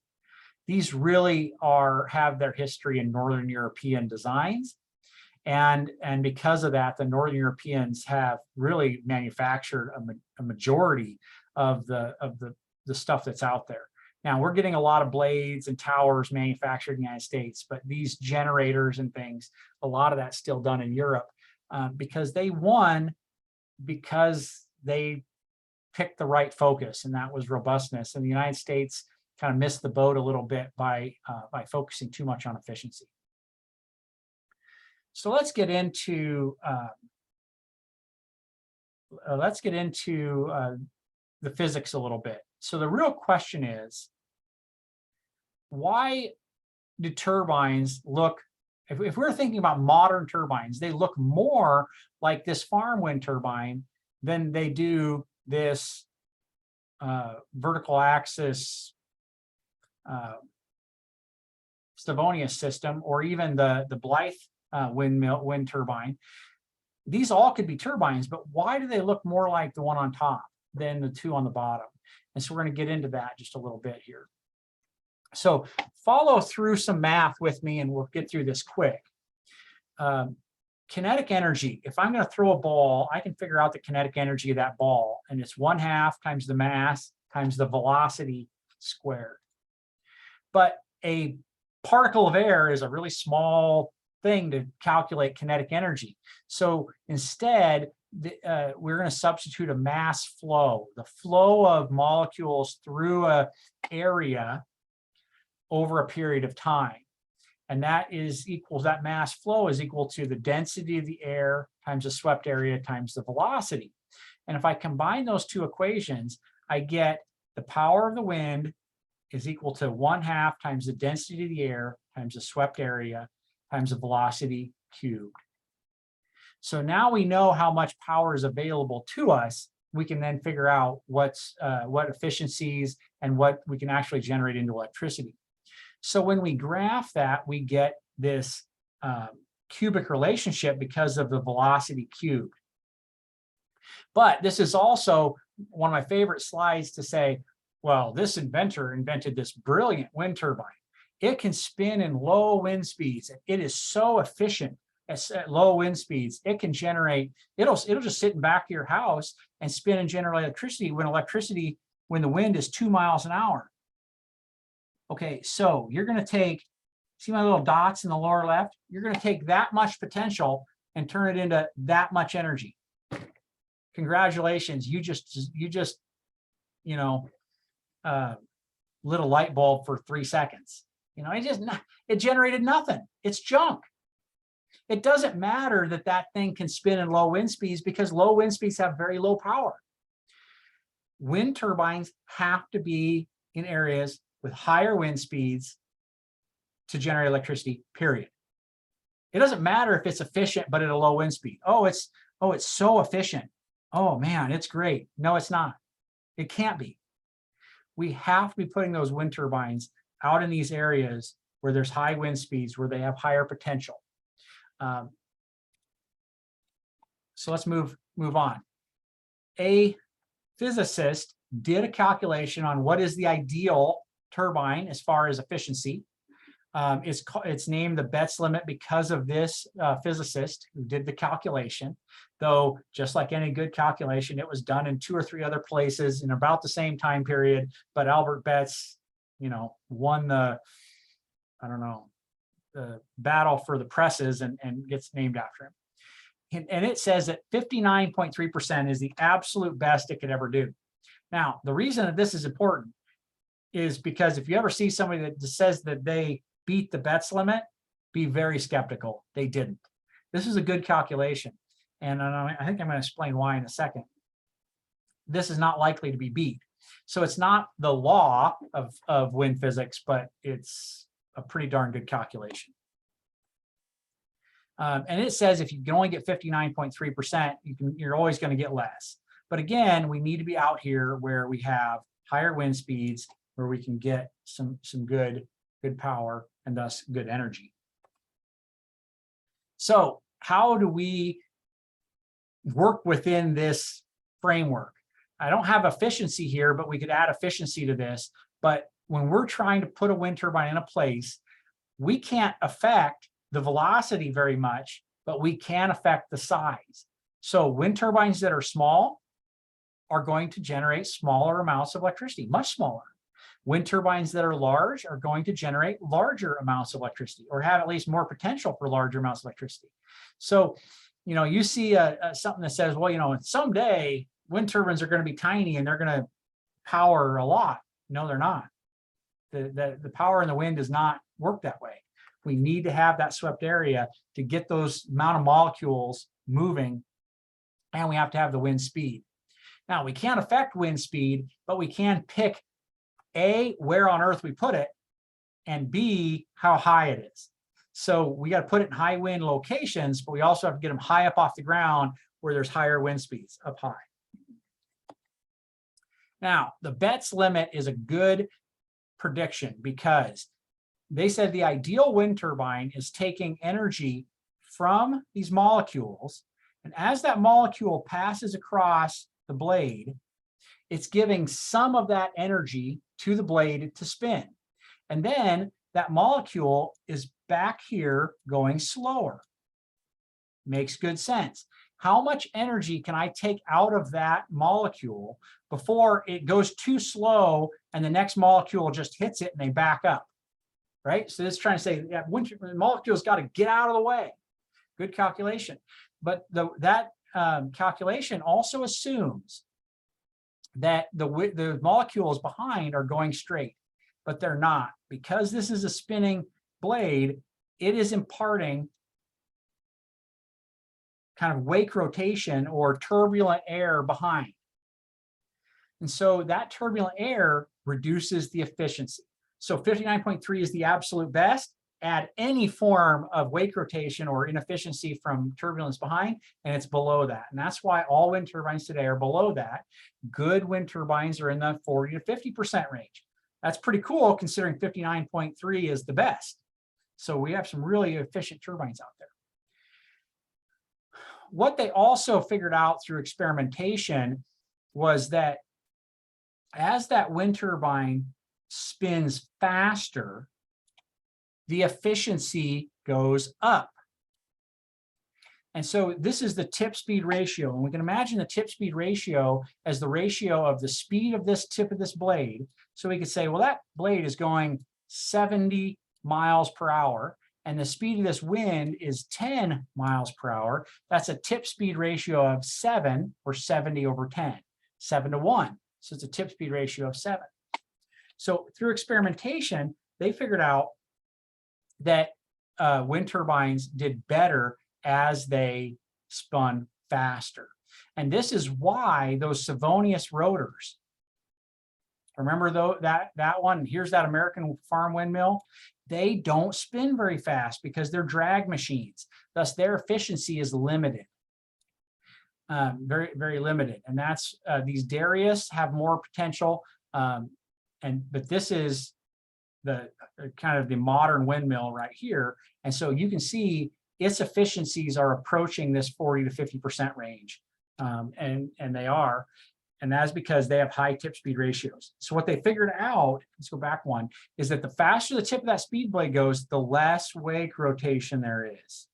these really have their history in Northern European designs. And because of that, the Northern Europeans have really manufactured a majority of the stuff that's out there. Now, we're getting a lot of blades and towers manufactured in the United States, but these generators and things, a lot of that's still done in Europe because they won because they picked the right focus, and that was robustness. And the United States kind of missed the boat a little bit by focusing too much on efficiency. So let's get into the physics a little bit. So the real question is, why do turbines look, if we're thinking about modern turbines, they look more like this farm wind turbine than they do this vertical axis Stavonia system, or even the Blythe wind turbine. These all could be turbines, but why do they look more like the one on top than the two on the bottom? And so we're going to get into that just a little bit here. So follow through some math with me and we'll get through this quick. Kinetic energy, if I'm going to throw a ball, I can figure out the kinetic energy of that ball, and it's 1/2 times the mass times the velocity squared. But a particle of air is a really small thing to calculate kinetic energy. So instead, we're going to substitute a mass flow, the flow of molecules through an area over a period of time. And that mass flow is equal to the density of the air times the swept area times the velocity. And if I combine those two equations, I get the power of the wind is equal to 1/2 times the density of the air times the swept area times the velocity cubed. So now we know how much power is available to us. We can then figure out what efficiencies and what we can actually generate into electricity. So when we graph that, we get this cubic relationship because of the velocity cubed. But this is also one of my favorite slides to say, well, this inventor invented this brilliant wind turbine. It can spin in low wind speeds. It is so efficient at low wind speeds. It can generate, it'll just sit in the back of your house and spin and generate electricity when the wind is 2 miles an hour. Okay, so you're going to take, see my little dots in the lower left? You're going to take that much potential and turn it into that much energy. Congratulations, you just lit a light bulb for 3 seconds. It generated nothing. It's junk. It doesn't matter that thing can spin in low wind speeds because low wind speeds have very low power. Wind turbines have to be in areas with higher wind speeds to generate electricity, period. It doesn't matter if it's efficient, but at a low wind speed. Oh, it's so efficient. Oh man, it's great. No, it's not. It can't be. We have to be putting those wind turbines out in these areas where there's high wind speeds, where they have higher potential. So let's move on. A physicist did a calculation on what is the ideal turbine as far as efficiency. It's named the Betz limit because of this physicist who did the calculation. Though, just like any good calculation, it was done in 2 or 3 other places in about the same time period. But Albert Betz, won the, the battle for the presses and gets named after him. And it says that 59.3% is the absolute best it could ever do. Now, the reason that this is important is because if you ever see somebody that says that they beat the Betz limit, be very skeptical. They didn't. This is a good calculation. And I think I'm going to explain why in a second. This is not likely to be beat. So it's not the law of wind physics, but it's a pretty darn good calculation. And it says if you can only get 59.3%, you're always going to get less. But again, we need to be out here where we have higher wind speeds, where we can get some good power and thus good energy. So how do we work within this framework? I don't have efficiency here, but we could add efficiency to this. But when we're trying to put a wind turbine in a place, we can't affect the velocity very much, but we can affect the size. So wind turbines that are small are going to generate smaller amounts of electricity, much smaller. Wind turbines that are large are going to generate larger amounts of electricity, or have at least more potential for larger amounts of electricity. So, you see something that says, well, someday wind turbines are going to be tiny and they're going to power a lot. No, they're not. The power in the wind does not work that way. We need to have that swept area to get those amount of molecules moving, and we have to have the wind speed. Now, we can't affect wind speed, but we can pick A, where on earth we put it, and B, how high it is. So we got to put it in high wind locations, but we also have to get them high up off the ground where there's higher wind speeds up high. Now, the Betz limit is a good prediction because they said the ideal wind turbine is taking energy from these molecules, and as that molecule passes across the blade, it's giving some of that energy to the blade to spin. And then that molecule is back here going slower. Makes good sense. How much energy can I take out of that molecule before it goes too slow and the next molecule just hits it and they back up? Right? So this is trying to say that the molecule's got to get out of the way. Good calculation. But that calculation also assumes that the molecules behind are going straight, but they're not. Because this is a spinning blade, it is imparting kind of wake rotation or turbulent air behind. And so that turbulent air reduces the efficiency. So 59.3 is the absolute best. Add any form of wake rotation or inefficiency from turbulence behind, and it's below that. And that's why all wind turbines today are below that. Good wind turbines are in the 40 to 50% range. That's pretty cool considering 59.3 is the best. So we have some really efficient turbines out there. What they also figured out through experimentation was that as that wind turbine spins faster, the efficiency goes up. And so this is the tip speed ratio. And we can imagine the tip speed ratio as the ratio of the speed of this tip of this blade. So we could say, well, that blade is going 70 miles per hour, and the speed of this wind is 10 miles per hour. That's a tip speed ratio of 7, or 70 over 10, 7 to 1. So it's a tip speed ratio of 7. So through experimentation, they figured out that wind turbines did better as they spun faster. And this is why those Savonius rotors Remember though that one, here's that American farm windmill. They don't spin very fast because they're drag machines. Thus their efficiency is limited. Very, very limited. And that's these Darius have more potential. But this is the kind of the modern windmill right here. And so you can see its efficiencies are approaching this 40 to 50% range. And they are. And that's because they have high tip speed ratios. So what they figured out, let's go back one, is that the faster the tip of that speed blade goes, the less wake rotation there is.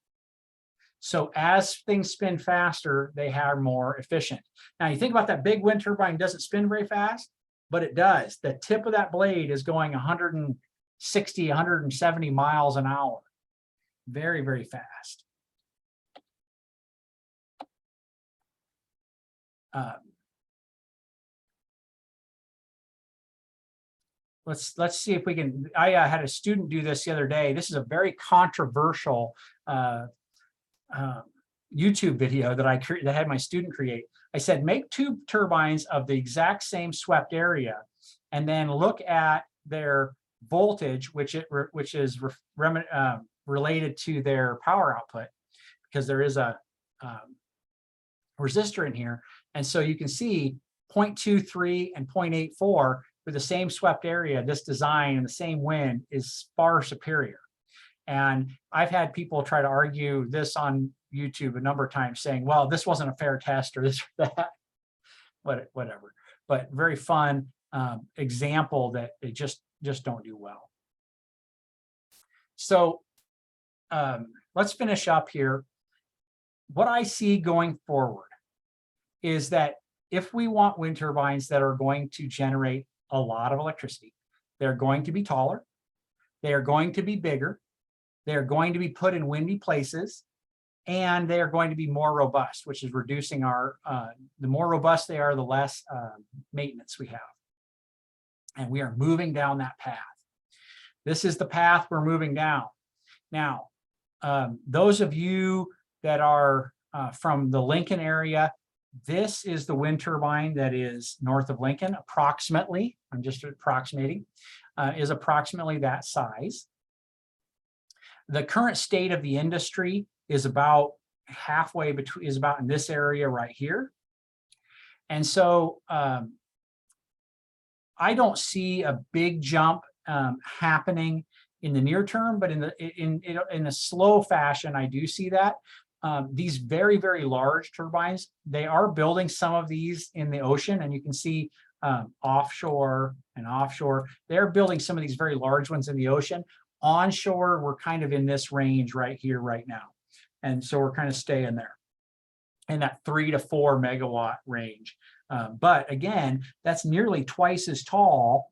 So as things spin faster, they are more efficient. Now you think about that big wind turbine doesn't spin very fast, but it does. The tip of that blade is going 160, 170 miles an hour. Very, very fast. Let's see if we can. I had a student do this the other day. This is a very controversial YouTube video that I had my student create. I said, make 2 turbines of the exact same swept area, and then look at their voltage, which is related to their power output, because there is a resistor in here. And so you can see 0.23 and 0.84 for the same swept area. This design and the same wind is far superior. And I've had people try to argue this on YouTube a number of times, saying, well, this wasn't a fair test or this or that, whatever. But very fun example that they just don't do well. So let's finish up here. What I see going forward is that if we want wind turbines that are going to generate a lot of electricity, they're going to be taller, they are going to be bigger, they're going to be put in windy places, and they are going to be more robust, which is reducing our, the more robust they are, the less maintenance we have. And we are moving down that path. This is the path we're moving down. Now, those of you that are from the Lincoln area, this is the wind turbine that is north of Lincoln, approximately, I'm just approximating, is approximately that size. The current state of the industry is about halfway between, is about in this area right here. And so I don't see a big jump happening in the near term, but in a slow fashion, I do see that. These very, very large turbines, they are building some of these in the ocean, and you can see offshore and offshore. They're building some of these very large ones in the ocean. Onshore, we're kind of in this range right here, right now. And so we're kind of staying there in that 3 to 4 megawatt range. But again, that's nearly twice as tall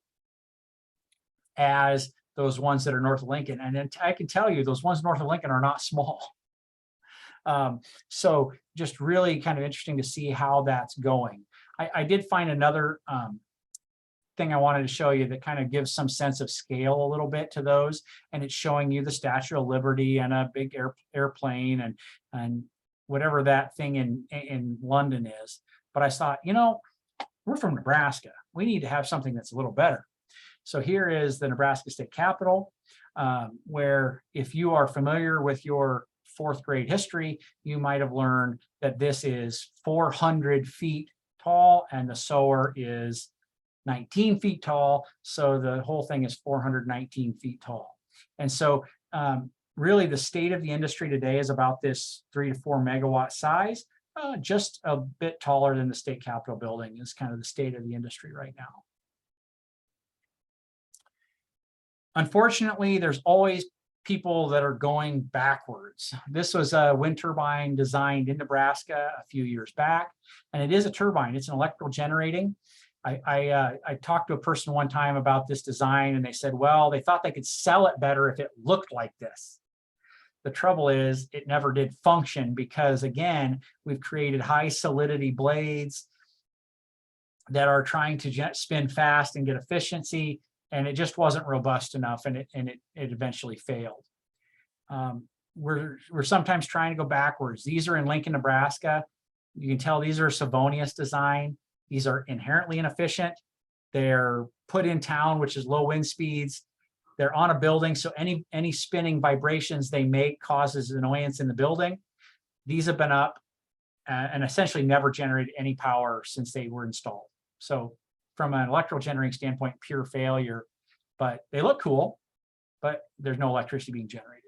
as those ones that are north of Lincoln. And then I can tell you, those ones north of Lincoln are not small. So just really kind of interesting to see how that's going. I did find another thing I wanted to show you that kind of gives some sense of scale a little bit to those. And it's showing you the Statue of Liberty and a big airplane and whatever that thing in London is. But I thought, you know, we're from Nebraska. We need to have something that's a little better. So here is the Nebraska State Capitol, where if you are familiar with your 4th grade history, you might have learned that this is 400 feet tall and the sower is 19 feet tall. So the whole thing is 419 feet tall. And so really the state of the industry today is about this 3 to 4 megawatt size, just a bit taller than the state capitol building is kind of the state of the industry right now. Unfortunately, there's always people that are going backwards. This was a wind turbine designed in Nebraska a few years back, and it is a turbine. It's an electrical generating. I talked to a person one time about this design, and they said, well, they thought they could sell it better if it looked like this. The trouble is it never did function because, again, we've created high solidity blades that are trying to spin fast and get efficiency, and it just wasn't robust enough, and it eventually failed. We're sometimes trying to go backwards. These are in Lincoln, Nebraska. You can tell these are Savonius design. These are inherently inefficient. They're put in town, which is low wind speeds. They're on a building, so any spinning vibrations they make causes annoyance in the building. These have been up and essentially never generated any power since they were installed. So from an electrical generating standpoint, pure failure, but they look cool, but there's no electricity being generated.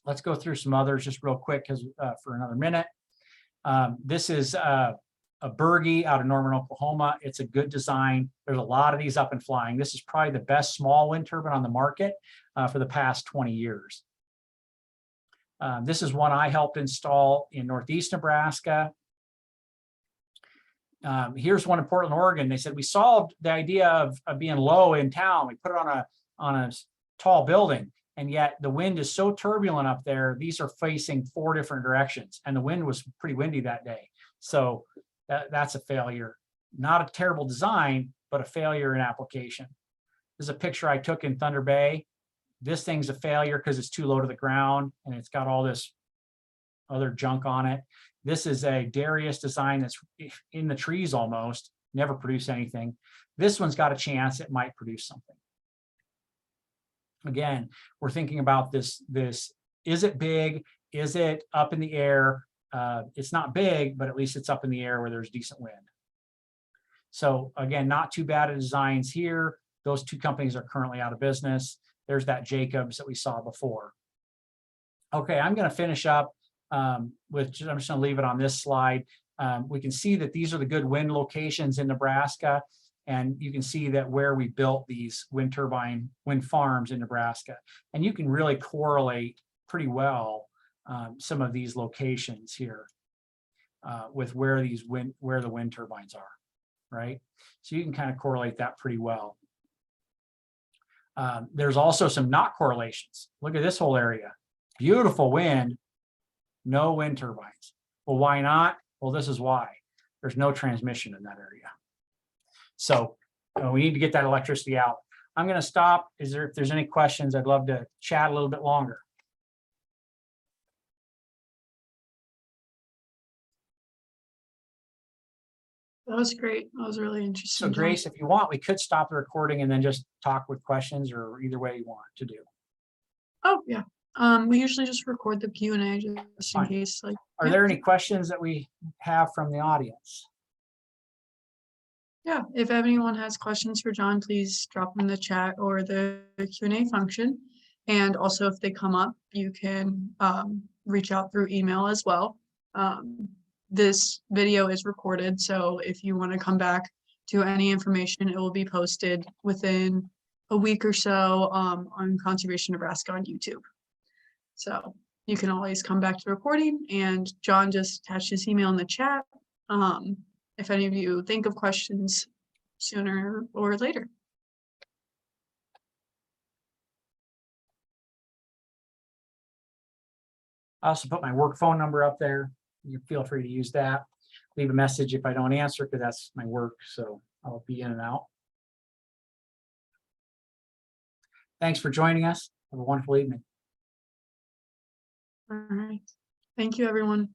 Let's go through some others just real quick because for another minute. This is a Berge out of Norman, Oklahoma. It's a good design. There's a lot of these up and flying. This is probably the best small wind turbine on the market for the past 20 years. This is one I helped install in Northeast Nebraska. Here's one in Portland, Oregon. They said we solved the idea of being low in town. We put it on a tall building, and yet the wind is so turbulent up there. These are facing 4 different directions, and the wind was pretty windy that day. So that's a failure. Not a terrible design, but a failure in application. This is a picture I took in Thunder Bay. This thing's a failure because it's too low to the ground and it's got all this other junk on it. This is a Darius design that's in the trees almost, never produced anything. This one's got a chance it might produce something. Again, we're thinking about this, is it big? Is it up in the air? It's not big, but at least it's up in the air where there's decent wind. So again, not too bad of designs here. Those 2 companies are currently out of business. There's that Jacobs that we saw before. Okay, I'm going to finish up with, I'm just going to leave it on this slide. We can see that these are the good wind locations in Nebraska. And you can see that where we built these wind farms in Nebraska. And you can really correlate pretty well some of these locations here with where the wind turbines are, right? So you can kind of correlate that pretty well. There's also some not correlations. Look at this whole area. Beautiful wind, no wind turbines. Well, why not? Well, this is why. There's no transmission in that area. So we need to get that electricity out. I'm going to stop. If there's any questions, I'd love to chat a little bit longer. That was great. That was really interesting. So Grace, if you want, we could stop the recording and then just talk with questions, or either way you want to do. Oh, yeah. We usually just record the Q&A just in case. Are there any questions that we have from the audience? Yeah, if anyone has questions for John, please drop them in the chat or the Q&A function. And also, if they come up, you can reach out through email as well. This video is recorded, so if you want to come back to any information, it will be posted within a week or so on Conservation Nebraska on YouTube. So you can always come back to the recording, and John just attached his email in the chat. If any of you think of questions sooner or later. I also put my work phone number up there. You feel free to use that. Leave a message if I don't answer, because that's my work, so I'll be in and out. Thanks for joining us. Have a wonderful evening. All right. Thank you, everyone.